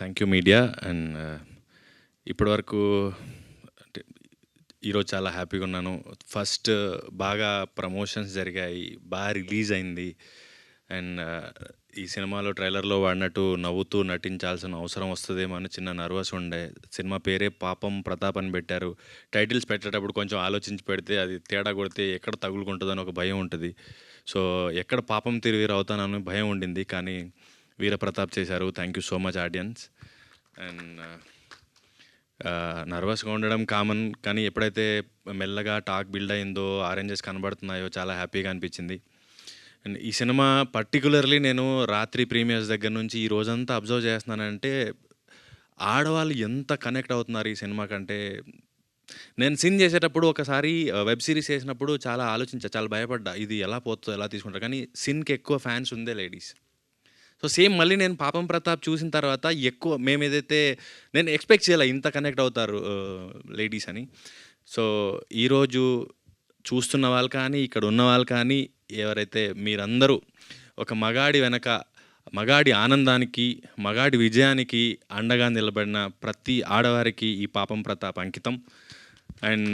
Thank you media. And ఇప్పటివరకు అంటే ఈరోజు చాలా హ్యాపీగా ఉన్నాను. ఫస్ట్ బాగా ప్రమోషన్స్ జరిగాయి, బాగా రిలీజ్ అయింది. అండ్ ఈ సినిమాలో ట్రైలర్లో వాడినట్టు నవ్వుతూ నటించాల్సిన అవసరం వస్తుందేమో అని చిన్న నర్వస్ ఉండే. సినిమా పేరే పాపం ప్రతాప్ అని పెట్టారు. టైటిల్స్ పెట్టేటప్పుడు కొంచెం ఆలోచించి పెడితే అది తేడా కొడితే ఎక్కడ తగులుకుంటుందని ఒక భయం ఉంటుంది. సో ఎక్కడ పాపం తిరిగి అవుతానని భయం ఉండింది, కానీ వీరప్రతాప్ చేశారు. Thank you so much audience. And నర్వస్గా ఉండడం కామన్, కానీ ఎప్పుడైతే మెల్లగా టాక్ బిల్డ్ అయిందో, ఆరెంజెస్ కనబడుతున్నాయో చాలా హ్యాపీగా అనిపించింది. అండ్ ఈ సినిమా పర్టికులర్లీ నేను రాత్రి ప్రీమియర్స్ దగ్గర నుంచి ఈ రోజంతా అబ్జర్వ్ చేస్తున్నానంటే ఆడవాళ్ళు ఎంత కనెక్ట్ అవుతున్నారు ఈ సినిమా కంటే. నేను సీన్ చేసేటప్పుడు ఒకసారి వెబ్ సిరీస్ చేసినప్పుడు చాలా ఆలోచించా, చాలా భయపడ్డా ఇది ఎలా పోతుందో, ఎలా తీసుకుంటారు. కానీ సిన్కి ఎక్కువ ఫ్యాన్స్ ఉందే లేడీస్. సో సేమ్ మళ్ళీ నేను పాపం ప్రతాప్ చూసిన తర్వాత ఎక్కువ మేము ఏదైతే నేను ఎక్స్పెక్ట్ చేయాలి ఇంత కనెక్ట్ అవుతారు లేడీస్ అని. సో ఈరోజు చూస్తున్న వాళ్ళు కానీ, ఇక్కడ ఉన్న వాళ్ళు కానీ, ఎవరైతే మీరందరూ ఒక మగాడి వెనక, మగాడి ఆనందానికి, మగాడి విజయానికి అండగా నిలబడిన ప్రతి ఆడవారికి ఈ పాపం ప్రతాప్ అంకితం. అండ్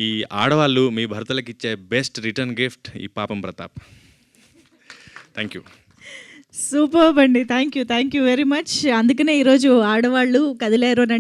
ఈ ఆడవాళ్ళు మీ భర్తలకు ఇచ్చే బెస్ట్ రిటర్న్ గిఫ్ట్ ఈ పాపం ప్రతాప్. Thank you. సూపర్బ్ అండి. Thank you very much. అందుకనే ఈరోజు ఆడవాళ్ళు కదిలేరు అని అంటే